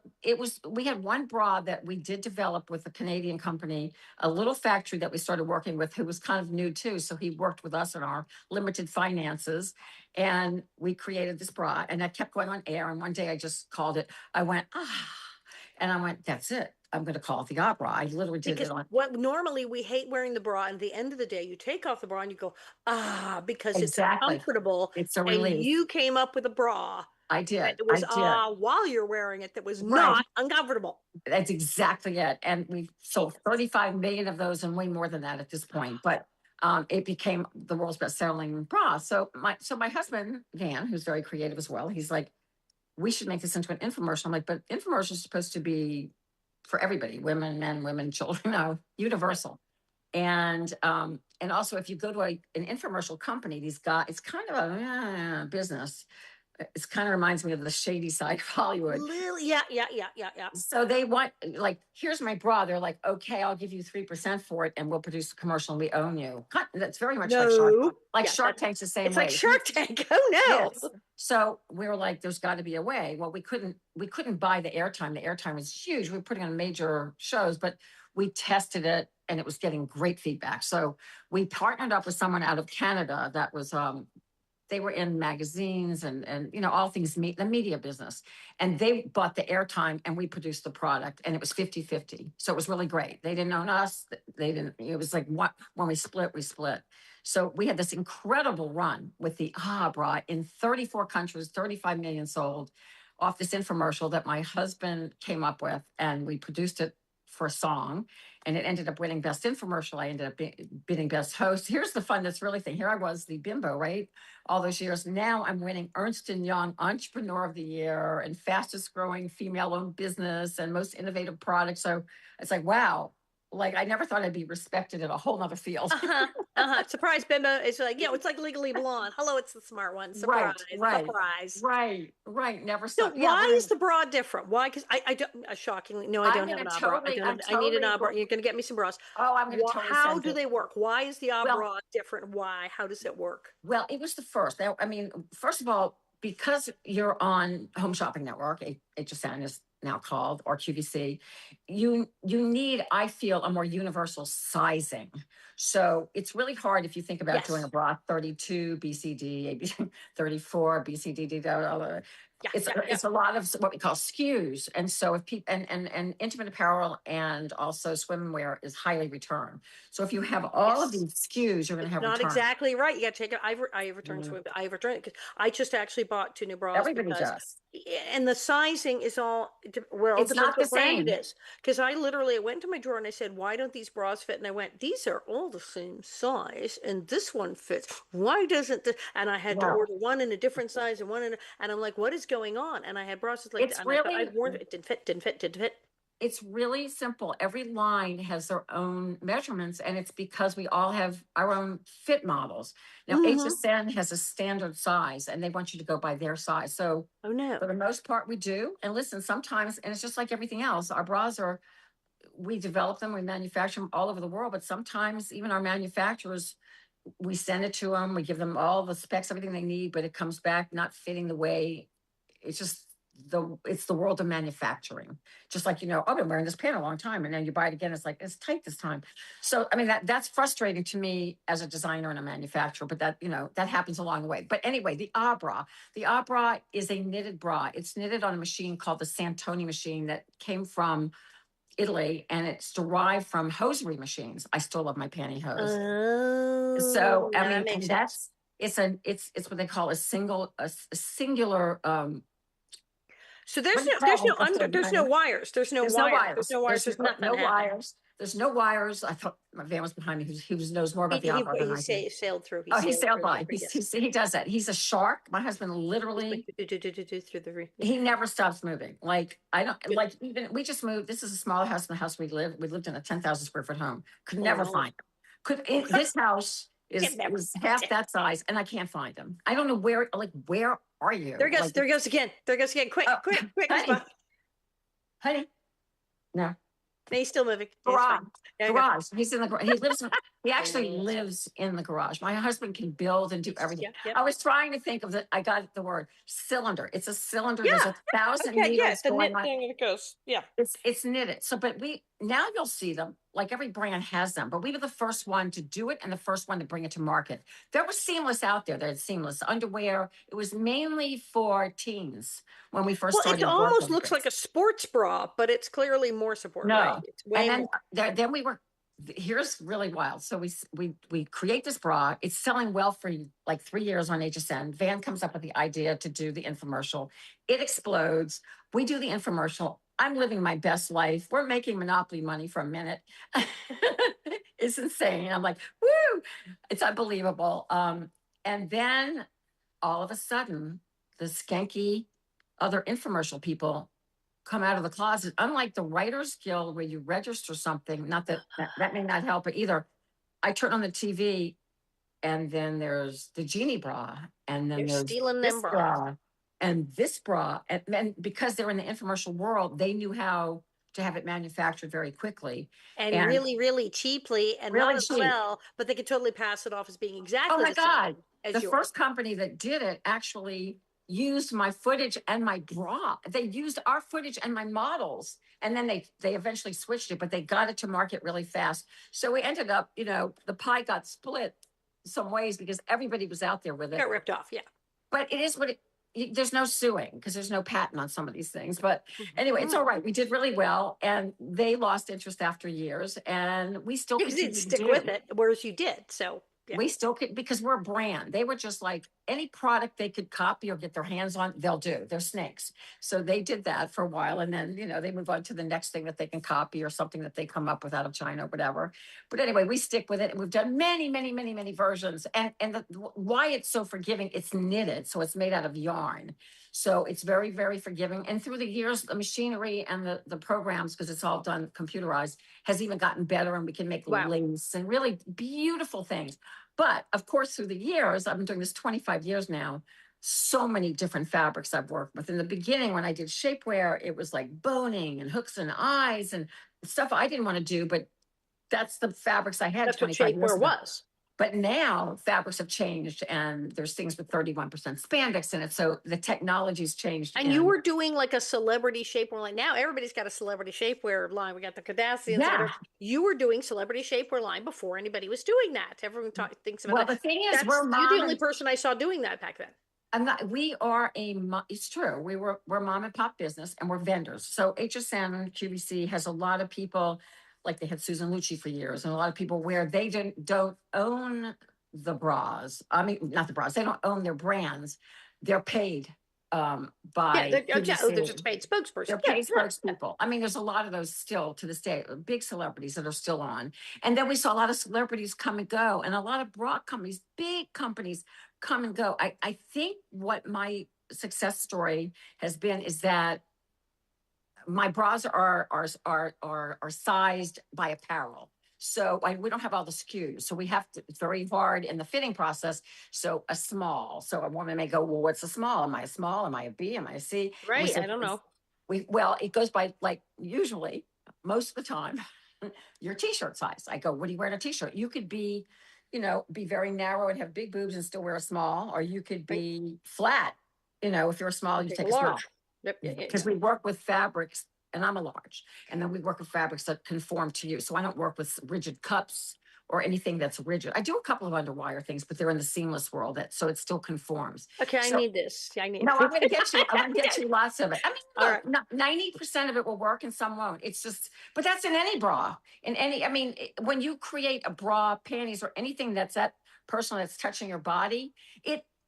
we had one bra that we did develop with a Canadian company, a little factory that we started working with, who was kind of new too. So he worked with us in our limited finances, and we created this bra, and that kept going on air. And one day I just called it, I went, and I went, that's it. I'm going to call it the opera. I literally did Because it on. what normally we hate wearing the bra, and at the end of the day, you take off the bra and you go, because it's Exactly. uncomfortable. It's a And relief. you came up with a bra I that did. it I was did. while you're wearing it, that was Right. not uncomfortable. That's exactly it. And we've sold 35 million of those and way more than that at this point. But it became the world's best selling bra. So my husband, Van, who's very creative as well, he's like, we should make this into an infomercial. I'm like, but infomercial is supposed to be for everybody, women, men, women, children, universal. And also if you go to an infomercial company, these guys, it's kind of a business. It kind of reminds me of the shady side of Hollywood. Lily, yeah, yeah, yeah, yeah, yeah. So they want, like, here's my bra. They're like, okay, I'll give you 3% for it, and we'll produce a commercial, and we own you. That's very much like Shark Tank. No. Like Yeah, Shark Tank's the same it's way. like Shark Tank. Oh no. Yes. So we were like, there's got to be a way. Well, we couldn't buy the airtime. The airtime was huge. We were putting on major shows, but we tested it and it was getting great feedback. So we partnered up with someone out of Canada that was they were in magazines and all things the media business, and they bought the airtime and we produced the product, and it was 50-50. So it was really great. They didn't own us. They didn't, it was like what, when we split. So we had this incredible run with the bra in 34 countries, 35 million sold off this infomercial that my husband came up with, and we produced it for a song, and it ended up winning best infomercial. I ended up bidding best host. Here's the fun that's really thing. Here I was, the bimbo, right? All those years. Now I'm winning Ernst & Young Entrepreneur of the Year and fastest growing female owned business and most innovative product. So it's like, wow. Like I never thought I'd be respected in a whole nother field. Surprise, Bimbo. It's like, it's like Legally Blonde. Hello, it's the smart one. Surprise, surprise. Right. Never So saw. why is the bra different? Why? Because I don't, shockingly, no, I don't have an bra. I need an bra. You're going to get me some bras. Oh, I'm going to totally How send do it. they work? Why is the bra different? Why? How does it work? Well, it was the first. I mean, first of all, because you're on Home Shopping Network, HSN is now called, or QVC, you need, I feel, a more universal sizing. So it's really hard if you think about doing a bra 32 BCD, 34 BCD. It's a lot of what we call SKUs, and so if people and intimate apparel and also swimwear is highly returned. So if you have all of these SKUs, you're going to have not return. Exactly right. You got to take it. I returned swim. I returned it because I just actually bought 2 new bras. Everybody does. And the sizing is all it's not the same. It is, because I went to my drawer and I said, why don't these bras fit? And I went, these are all the same size and this one fits. Why doesn't this? And I had to order one in a different size and one in and I'm like, what is going on? And I had bras like it's really, I'd worn it didn't fit. It's really simple. Every line has their own measurements, and it's because we all have our own fit models. Now, HSN has a standard size, and they want you to go by their size. So for the most part, we do. And listen, sometimes, and it's just like everything else, our bras we develop them, we manufacture them all over the world, but sometimes even our manufacturers, we send it to them, we give them all the specs, everything they need, but it comes back not fitting the way. It's just it's the world of manufacturing. Just like, I've been wearing this pant a long time, and then you buy it again, it's like, it's tight this time. So I mean, that's frustrating to me as a designer and a manufacturer, but that happens along the way. But anyway, the bra is a knitted bra. It's knitted on a machine called the Santoni machine that came from Italy, and it's derived from hosiery machines. I still love my pantyhose. So I mean, and that's it's what they call a singular so there's no wires. There's no wires. There's no wires. I thought my van was behind me. He knows more about the opera than I do. He sailed through. He sailed by. He does that. He's a shark. My husband literally, he never stops moving. Like, I don't, like, even, we just moved. This is a smaller house than the house we lived in a 10,000 square foot home. Could never find him. This house is half that size, and I can't find him. I don't know where are you? There goes again. Quick. Honey. No. He's still moving. Garage. He's in the garage. He actually lives in the garage. My husband can build and do everything. I was trying to think of I got the word cylinder. It's a cylinder. There's 1,000 needles going on. Thing, it goes. Yeah. It's knitted. So, but now you'll see them. Like every brand has them, but we were the first one to do it and the first one to bring it to market. There was Seamless out there. There's Seamless underwear. It was mainly for teens when we first started. It almost looks like a sports bra, but it's clearly more support. No. Right? It's way and more. then we were, here's really wild. So we create this bra. It's selling well for like 3 years on HSN. Van comes up with the idea to do the infomercial. It explodes. We do the infomercial. I'm living my best life. We're making monopoly money for a minute. It's insane. I'm like, woo, it's unbelievable. And then all of a sudden, the skanky other infomercial people come out of the closet. Unlike the Writers Guild where you register something, not that may not help it either. I turn on the TV and then there's the genie bra, and then They're there's stealing them this bras. bra and this bra. And because they're in the infomercial world, they knew how to have it manufactured very quickly And and really, really cheaply and not really as cheap. well, but they could totally pass it off as being Oh exactly my the same God. The as yours. first company that did it actually used my footage and my bra. They used our footage and my models. And then they eventually switched it, but they got it to market really fast. So we ended up, the pie got split some ways because everybody was out there with it. Got ripped off, yeah. But it is what there's no suing because there's no patent on some of these things. But anyway, it's Mhm. all right. We did really well, and they lost interest after years, and we still You didn't continue to stick do. with it, whereas you did. So yeah. We still could because we're a brand. They were just like any product they could copy or get their hands on, they'll do. They're snakes. So they did that for a while. And then, they move on to the next thing that they can copy or something that they come up with out of China or whatever. But anyway, we stick with it. And we've done many, many, many, many versions. And why it's so forgiving, it's knitted. So it's made out of yarn. So it's very, very forgiving. And through the years, the machinery and the programs, because it's all done computerized, has even gotten better. And we can make Wow. lace and really beautiful things. But of course, through the years, I've been doing this 25 years now, so many different fabrics I've worked with. In the beginning, when I did shapewear, it was like boning and hooks and eyes and stuff I didn't want to do, but that's the fabrics I had That's what 25 years shapewear ago. was. But now fabrics have changed and there's things with 31% spandex in it. So the technology's changed. And you were doing like a celebrity shapewear line. Now everybody's got a celebrity shapewear line. We got the Kardashians, Yeah. whatever. You were doing celebrity shapewear line before anybody was doing that. Everyone thinks about Well, that. the thing is, we're You're the mom only and person I saw doing that back then. we are it's true. We're mom and pop business and we're vendors. So HSN QVC has a lot of people, like they had Susan Lucci for years, and a lot of people where they don't own the bras. I mean, not the bras, they don't own their brands. They're paid Yeah, by they're just QVC. a paid spokesperson. They're Yeah, paid yeah. spokespeople. I mean, there's a lot of those still to this day, big celebrities that are still on. And then we saw a lot of celebrities come and go, and a lot of bra companies, big companies come and go. I think what my success story has been is that my bras are sized by apparel. So we don't have all the SKUs. So we have to, it's very hard in the fitting process. So a small, so a woman may go, well, what's a small? Am I a small? Am I a B? Am I a C? And we Right. say, I don't know. well, it goes by like usually most of the time your t-shirt size. I go, what do you wear in a t-shirt? You could be, be very narrow and have big boobs and still wear a small, or you could Right. be flat. If you're a small, you Take a take a small large. Yep. Yeah, yeah, because yeah. we work with fabrics and I'm a large, and then we work with fabrics that conform to you. So I don't work with rigid cups or anything that's rigid. I do a couple of underwire things, but they're in the seamless world so it still conforms. Okay, I So need this. Yeah, I need no, I'm it. going to get you. I'm going to get you lots of it. I mean, All right. look, 90% of it will work and some won't. It's just, but that's in any bra. In any, I mean, when you create a bra, panties, or anything that's that personal that's touching your body,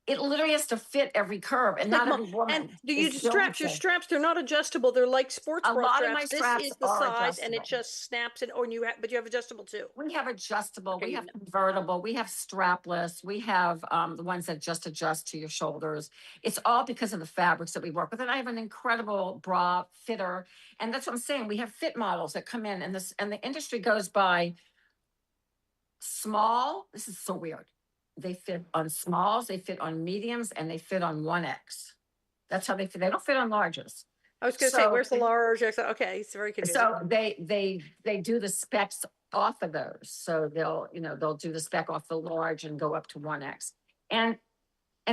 it literally has to fit every curve, and Like not every and woman do you is just built your to. straps, they're not adjustable. They're like sports A bra lot of my straps. This straps is the are size and it adjustable. just snaps or but you have adjustable too. We have adjustable, Okay, we you have know. convertible, we have strapless, we have the ones that just adjust to your shoulders. It's all because of the fabrics that we work with. And I have an incredible bra fitter. And that's what I'm saying. We have fit models that come in, and the industry goes by small. This is so weird. They fit on smalls, they fit on mediums, and they fit on 1X. That's how they fit. They don't fit on larges. I was gonna say, So where's the large? Okay, it's very confusing. so they do the specs off of those. So they'll do the spec off the large and go up to 1X. And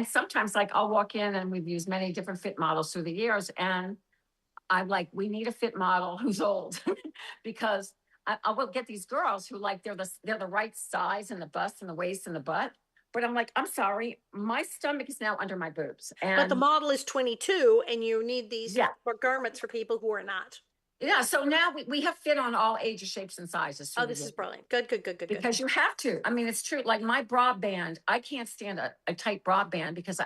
sometimes like I'll walk in, and we've used many different fit models through the years, and I'm like, we need a fit model who's old because I will get these girls who like they're the right size in the bust and the waist and the butt. But I'm like, I'm sorry, my stomach is now under my boobs. But the And model is 22 and you need these yeah, garments for people who are not. Yeah. So now we have fit on all ages, shapes, and sizes through Oh, the this years. is brilliant. Good, good, good, good, good. Because you have to. I mean, it's true. Like my bra band, I can't stand a tight bra band because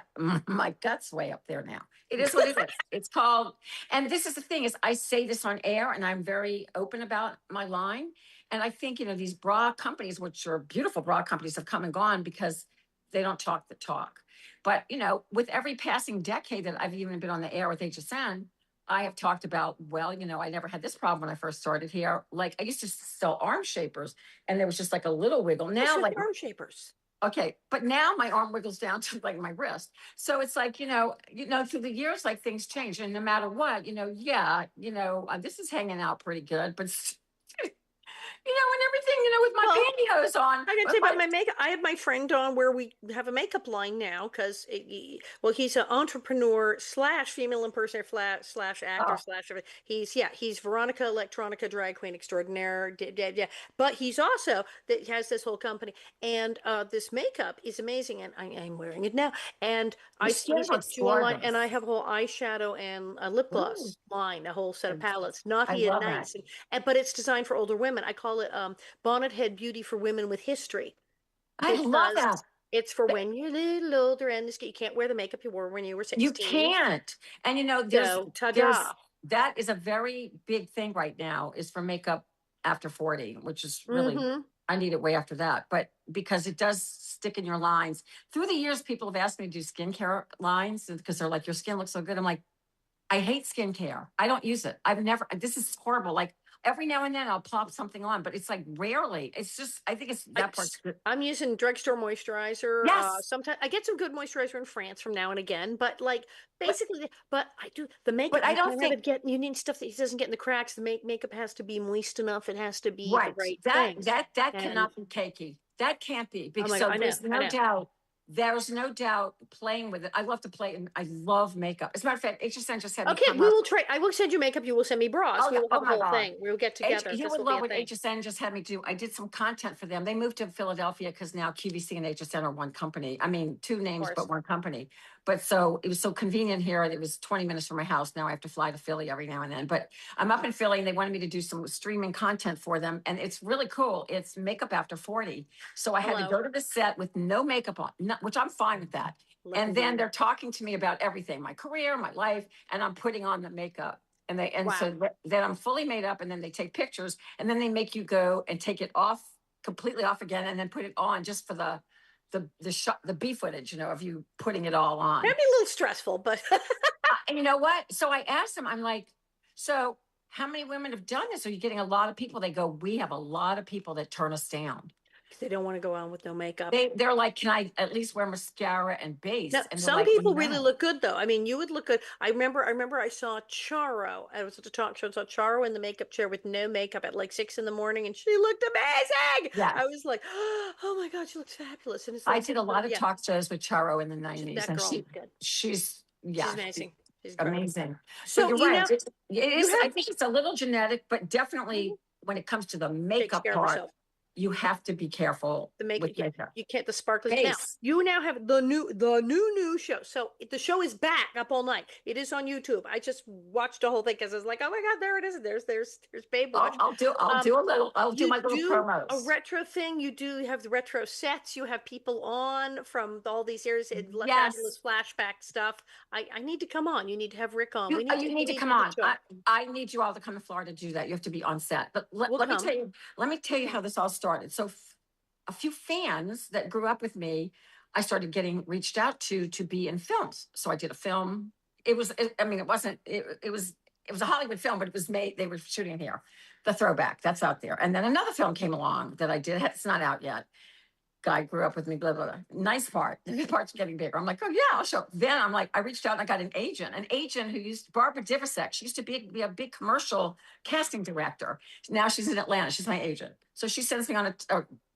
my gut's way up there now. It is what it is. It's called, and this is the thing is I say this on air and I'm very open about my line. And I think, these bra companies, which are beautiful bra companies, have come and gone because they don't talk the talk. But, with every passing decade that I've even been on the air with HSN, I have talked about, well, I never had this problem when I first started here. Like I used to sell arm shapers and there was just like a little wiggle. What's Now, with like, arm shapers? okay, but now my arm wiggles down to like my wrist. So it's like, through the years, like things change. And no matter what, yeah, this is hanging out pretty good, but and everything, with my Well, pantyhose on, I can with say about my my makeup. I have my friend on where we have a makeup line now because, well, he's an entrepreneur slash female impersonator slash actor oh, slash everything. He's Veronica Electronica drag queen extraordinaire. Yeah. But he's also that has this whole company and this makeup is amazing and I'm wearing it now. And your he skin said looks do a line and I gorgeous. have a whole eyeshadow and a lip Ooh, gloss line, a whole set I, of palettes, naughty I and love that. nice, and but it's designed for older women. I call it bonnet head beauty for women with history I love because that. it's for when you're a little older and you can't wear the makeup you wore when you were You 16. can't. And there's So, ta-da. there's that is a very big thing right now is for makeup after 40, which is really Mm-hmm. I need it way after that. But because it does stick in your lines. Through the years, people have asked me to do skincare lines because they're like, your skin looks so good. I'm like, I hate skincare. I don't use it. I've never, this is horrible. Like every now and then I'll pop something on, but it's like rarely. It's just, I think it's I, that part's good. I'm using drugstore moisturizer. Yes. Sometimes I get some good moisturizer in France from now and again, but like But, basically, but I do the makeup. but I You don't can't have think it get. You need stuff that doesn't get in the cracks. The makeup has to be moist enough. It has to be the right. right That things. that that And cannot be cakey. That can't be oh because my God, so I know, there's I no know. doubt. There's no doubt playing with it. I love to play and I love makeup. As a matter of fact, HSN just had me Okay, come we up. will trade. I will send you makeup. You will send me bras. Oh We yeah. will Oh have a my whole God. thing. We will get together. You This would will be love a what thing. HSN just had me do. I did some content for them. They moved to Philadelphia because now QVC and HSN are one company. I mean, two Of names, but course. one company. But so it was so convenient here. It was 20 minutes from my house. Now I have to fly to Philly every now and then. But I'm up in Philly and they wanted me to do some streaming content for them. And it's really cool. It's makeup after 40. So I had to Hello. go to the set with no makeup on, which I'm fine with that. And then Lovely. they're talking to me about everything, my career, my life, and I'm putting on the makeup. So Wow. then I'm fully made up, and then they take pictures, and then they make you go and take it off completely off again, and then put it on just for the shot, the B footage, of you putting it all on. That'd be a little stressful, but And you know what? So I asked them, I'm like, so how many women have done this? Are you getting a lot of people? They go, we have a lot of people that turn us down. they don't want to go on with no makeup. They're like, can I at least wear mascara and Now, base? And they're some like, well, people really no. look good though. I mean, you would look good. I remember I saw Charo. I was at a talk show and saw Charo in the makeup chair with no makeup at like 6 in the morning, and she looked amazing. I Yes. was like, oh my God, she looks fabulous. And it's I like, did a lot of yeah, talk shows with Charo in the 90s, that and girl is good. she's She's yeah, amazing. She's incredible. amazing. But So you're right. It you is, I have think it's a little genetic, but mhm, definitely when it comes to the takes makeup care of part, herself. you have to be careful The make with makeup. you can't the sparkles now. Base. You now have the new show. So the show is back up all night. It is on YouTube. I just watched the whole thing because I was like, oh my God, there it is. There's Babe Watch. I'll do I'll do my You little do a promos. retro thing. You have the retro sets. You have people on from all these years. Yes. Fabulous flashback stuff. I need to come on. You need to have Rick on. You We need to need to come do the on. show. I need you all to come to Florida to do that. You have to be on set. But We'll come. let me tell We'll you how come. this all started. So a few fans that grew up with me, I started getting reached out to be in films. So I did a film. I mean, it wasn't, it was a Hollywood film, but it was made, they were shooting it here. The Throwback, that's out there. And then another film came along that I did. It's not out yet. Guy grew up with me, blah, blah, blah. Nice part. The part's getting bigger. I'm like, oh, yeah, I'll show up. Then I'm like, I reached out and I got an agent who Barbara Divasek. She used to be a big commercial casting director. Now she's in Atlanta. She's my agent. So she sends me on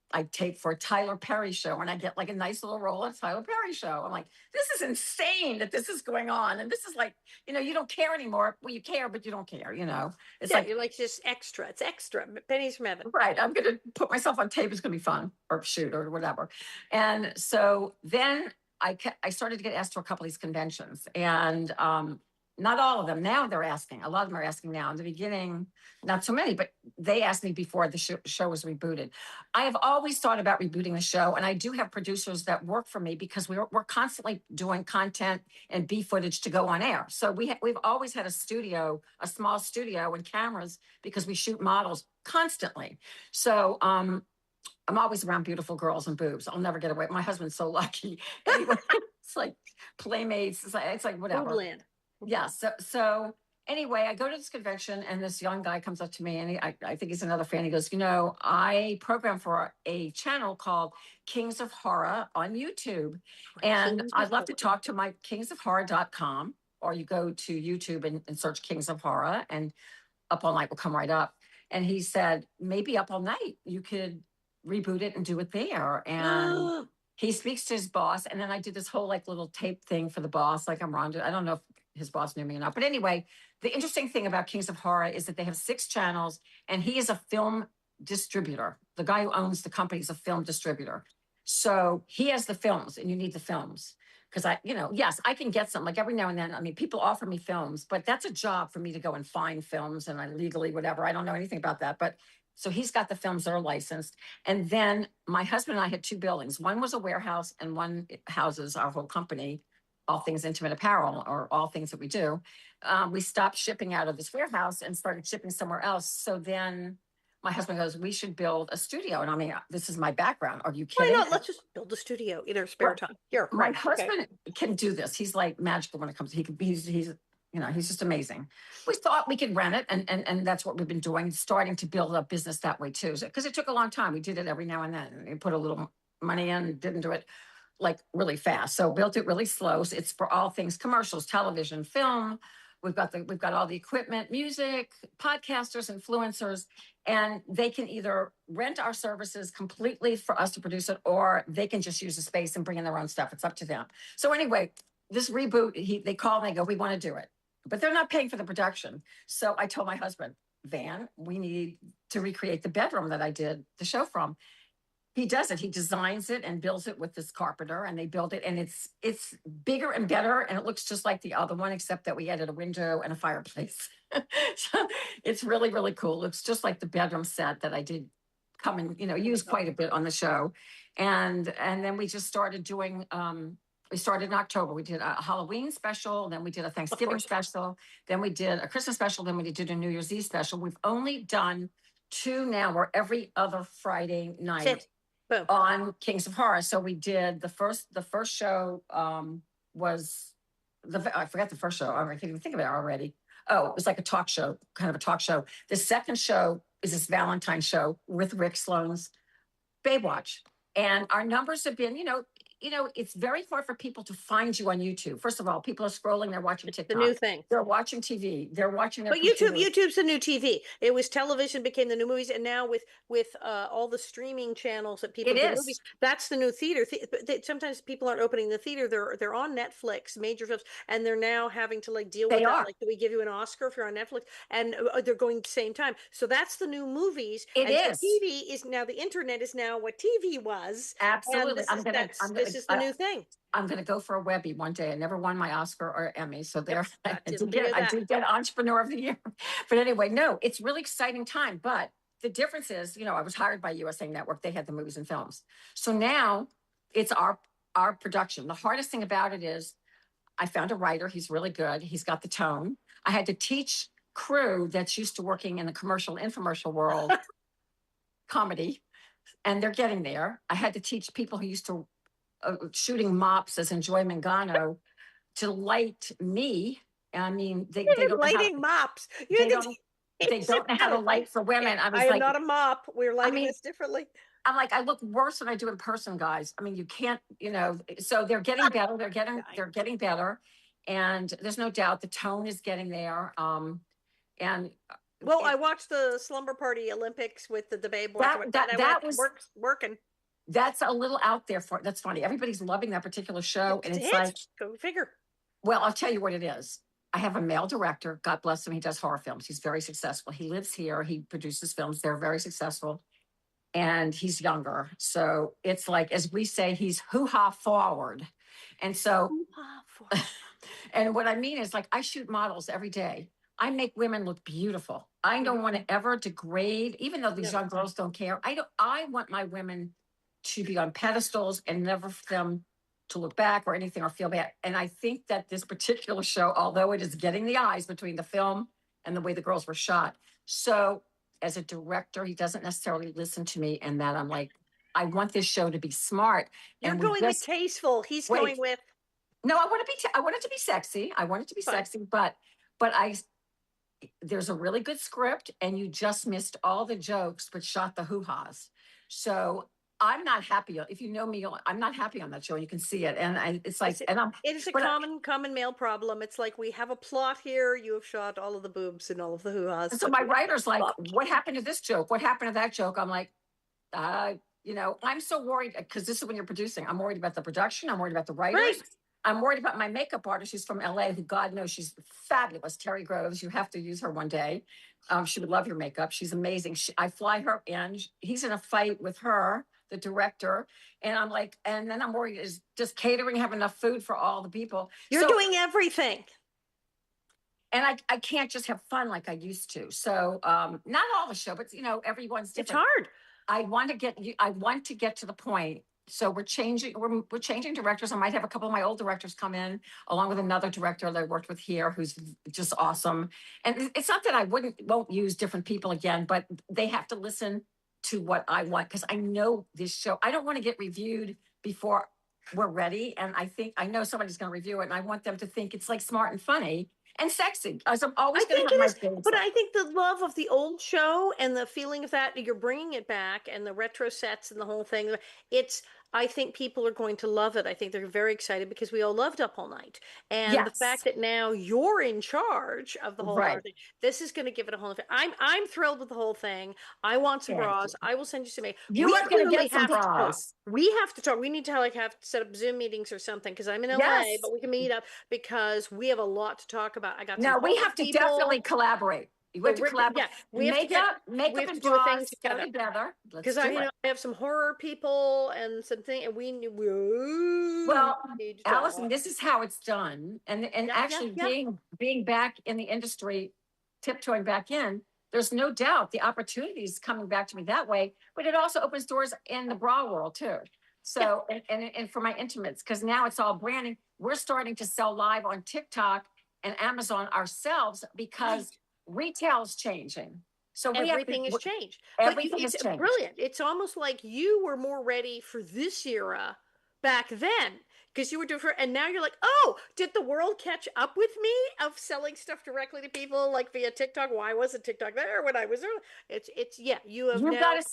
I tape for a Tyler Perry show and I get like a nice little role on a Tyler Perry show. I'm like, this is insane that this is going on. And this is like, you don't care anymore. Well, you care, but you don't care. It's Yeah, like, you're like just extra. It's extra. Pennies from heaven. right, I'm going to put myself on tape. It's going to be fun or shoot or whatever. And so then I started to get asked to a couple of these conventions. And not all of them. Now they're asking. A lot of them are asking now. In the beginning, not so many, but they asked me before the show was rebooted. I have always thought about rebooting the show, and I do have producers that work for me because we're constantly doing content and B footage to go on air. So we've always had a studio, a small studio, and cameras because we shoot models constantly. So I'm always around beautiful girls and boobs. I'll never get away. My husband's so lucky. Anyway, it's like playmates. It's like whatever. Boobland. Yeah. So anyway, I go to this convention and this young guy comes up to me and I think he's another fan. He goes, I program for a channel called Kings of Horror on YouTube. And I'd love to talk to my kingsofhorror.com, or you go to YouTube and search Kings of Horror and Up All Night will come right up. And he said, maybe Up All Night, you could reboot it and do it there. And he speaks to his boss. And then I did this whole like little tape thing for the boss, like I'm Rhonda. I don't know if his boss knew me or not. But anyway, the interesting thing about Kings of Horror is that they have 6 channels and he is a film distributor. The guy who owns the company is a film distributor. So he has the films and you need the films. Because yes, I can get some, like every now and then. I mean, people offer me films, but that's a job for me to go and find films and I legally, whatever. I don't know anything about that. But so he's got the films that are licensed. And then my husband and I had 2 buildings. One was a warehouse and one houses our whole company, all things intimate apparel or all things that we do. We stopped shipping out of this warehouse and started shipping somewhere else. So then my husband goes, we should build a studio. And I mean, this is my background. Are you kidding? Why not? Let's just build a studio in our spare time. Here, my husband can do this. He's like magical when it comes to, he's just amazing. We thought we could rent it. And that's what we've been doing, starting to build a business that way too. Because it took a long time. We did it every now and then. We put a little money in, didn't do it like really fast. So built it really slow. So it's for all things commercials, television, film. We've got all the equipment, music, podcasters, influencers, and they can either rent our services completely for us to produce it, or they can just use the space and bring in their own stuff. It's up to them. So anyway, this reboot, they call and they go, we want to do it, but they're not paying for the production. So I told my husband, Van, we need to recreate the bedroom that I did the show from. He does it. He designs it and builds it with this carpenter, and they build it, and it's bigger and better, and it looks just like the other one, except that we added a window and a fireplace. So it's really, really cool. It's just like the bedroom set that I did come and use quite a bit on the show, and then we just started doing. We started in October. We did a Halloween special, then we did a Thanksgiving special, then we did a Christmas special, then we did a New Year's Eve special. We've only done 2 now. We're every other Friday night. Boom. On Kings of Horror. So we did the first show was I forgot the first show. I can't even think of it already. Oh, it was like a talk show, kind of a talk show. The second show is this Valentine show with Rick Sloan's Baywatch. And our numbers have been, it's very hard for people to find you on YouTube. First of all, people are scrolling, they're watching TikTok. The new thing. They're watching TV. They're watching their But YouTube's the new TV. It was television became the new movies, and now with all the streaming channels that people do movies, that's the new theater. Sometimes people aren't opening the theater; they're on Netflix, major films, and they're now having to deal with that. Like, do we give you an Oscar if you're on Netflix? And they're going at the same time. So that's the new movies. So TV is now, the internet is now what TV was. Absolutely. This is the new thing. I'm going to go for a Webby one day. I never won my Oscar or Emmy. So there, I did get Entrepreneur of the Year. But anyway, no, it's really exciting time. But the difference is, I was hired by USA Network. They had the movies and films. So now it's our production. The hardest thing about it is I found a writer. He's really good. He's got the tone. I had to teach crew that's used to working in the commercial, infomercial world, comedy, and they're getting there. I had to teach people who used to shooting mops as in Joy Mangano to light me. I mean, they don't lighting mops. They don't know how to light for women. I am not a mop. We're lighting this differently. I'm like, I look worse than I do in person, guys. I mean, you can't, so they're getting better. They're getting better. And there's no doubt the tone is getting there. Well, I watched the Slumber Party Olympics with the Babe. That was working. That's a little out there for. That's funny. Everybody's loving that particular show, and it's like, go figure. Well, I'll tell you what it is. I have a male director. God bless him. He does horror films. He's very successful. He lives here. He produces films. They're very successful, and he's younger. So it's like, as we say, he's hoo-ha forward, and so. And what I mean is, like, I shoot models every day. I make women look beautiful. I don't want to ever degrade, even though these No. young girls don't care. I want my women to be on pedestals and never for them to look back or anything or feel bad. And I think that this particular show, although it is getting the eyes between the film and the way the girls were shot. So as a director, he doesn't necessarily listen to me, and that I'm like, I want this show to be smart. You're And we going with just tasteful. He's wait. going with No, I want to be. I want it to be sexy. I want it to be fun. sexy, but I there's a really good script, and you just missed all the jokes, but shot the hoo-has. So I'm not happy. If you know me, I'm not happy on that show. You can see it, and it's like, and I'm. It is a But common male problem. It's like we have a plot here. You have shot all of the boobs and all of the hoo-has. so But my writer's like, "What happened to this joke? What happened to that joke?" I'm like, I'm so worried because this is when you're producing. I'm worried about the production. I'm worried about the writers. right. I'm worried about my makeup artist. She's from LA, who God knows she's fabulous. Terry Groves. You have to use her one day. She would love your makeup. She's amazing. I fly her in. He's in a fight with her, the director. And I'm like, and then I'm worried, is does catering have enough food for all the people? You're doing everything. And I can't just have fun like I used to. So not all the show, but everyone's different. It's hard. I want to get to the point. So we're changing directors. I might have a couple of my old directors come in along with another director that I worked with here who's just awesome. And it's not that I won't use different people again, but they have to listen to what I want, because I know this show. I don't want to get reviewed before we're ready. And I know somebody's going to review it, and I want them to think it's like smart and funny and sexy. As I'm always going to have my favorites. But I think the love of the old show and the feeling of that, you're bringing it back, and the retro sets and the whole thing. I think people are going to love it. I think they're very excited because we all loved Up All Night. And the fact that now you're in charge of the whole Right. thing, this is going to give it a whole. I'm thrilled with the whole thing. I want some bras. I will send you some. You are going to get some bras. We have to talk. We need to have to set up Zoom meetings or something, because I'm in LA, but we can meet up because we have a lot to talk about. I got some. No, we have to definitely collaborate. We have to collaborate. Yeah, we have to do a thing together. Because I have some horror people and something, and well, Alison, this is how it's done, and actually being back in the industry, tiptoeing back in. There's no doubt the opportunities coming back to me that way, but it also opens doors in the bra world too. So and for my intimates, because now it's all branding. We're starting to sell live on TikTok and Amazon ourselves because retail is changing. So everything has changed. Everything has changed. Brilliant. It's almost like you were more ready for this era back then, because you were doing and now you're like, oh, did the world catch up with me of selling stuff directly to people like via TikTok? Why wasn't TikTok there when I was there?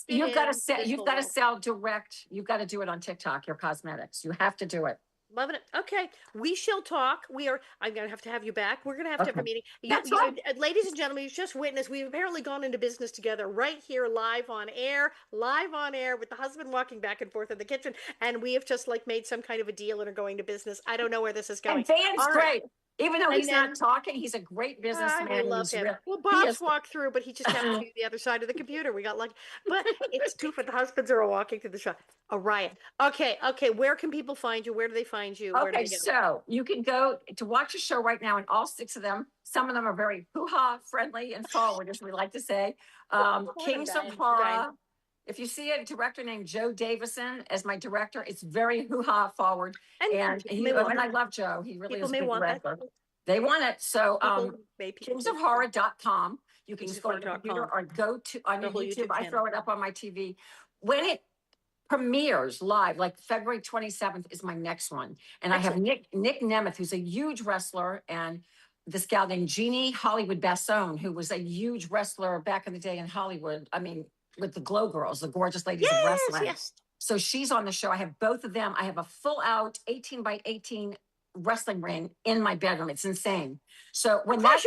You've got to sell direct. You've got to do it on TikTok, your cosmetics. You have to do it. Loving it. Okay, we shall talk. I'm going to have you back. We're going to have a meeting. Ladies and gentlemen, you've just witnessed, we've apparently gone into business together right here, live on air with the husband walking back and forth in the kitchen. And we have just made some kind of a deal and are going to business. I don't know where this is going. And Van's great. Even though he's not talking, he's a great businessman. I love him. Well, Bob's walked through, but he just happened to be the other side of the computer. We got lucky. But it's too for the husbands are all walking through the shop. A riot. Okay. Where can people find you? Where do they find you? Okay, so you can go to watch a show right now, and all 6 of them. Some of them are very hoo-ha friendly and forward, as we like to say. Kings of Horror. If you see a director named Joe Davison as my director, it's very hoo-ha forward. And I love Joe. He really is a good director. They want it. So kingsofhorror.com. You can just go to the computer or go to on YouTube. I throw it up on my TV. When it premieres live, like February 27th is my next one. And I have Nick Nemeth, who's a huge wrestler, and this gal named Jeannie Hollywood Bassone, who was a huge wrestler back in the day in Hollywood. I mean, with the Glow Girls, the gorgeous ladies of wrestling. Yes. So she's on the show. I have both of them. I have a full out 18 by 18 wrestling ring in my bedroom. It's insane. So when that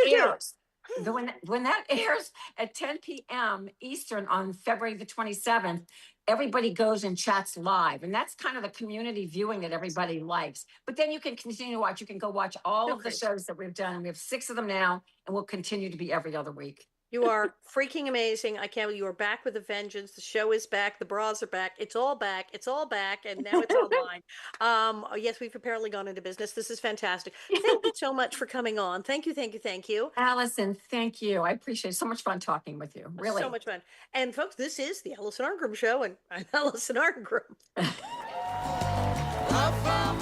airs at 10 p.m. Eastern on February the 27th, everybody goes and chats live. And that's kind of the community viewing that everybody likes. But then you can continue to watch. You can go watch all of the shows that we've done. We have 6 of them now, and we'll continue to be every other week. You are freaking amazing. I can't. You are back with a vengeance. The show is back. The bras are back. It's all back. It's all back, and now it's online. Yes, we've apparently gone into business. This is fantastic. Thank you so much for coming on. Thank you. Thank you. Thank you. Alison, thank you. I appreciate it. So much fun talking with you. So Really. much fun. And folks, this is the Allison Arngrim Show, and I'm Allison Arngrim. Love from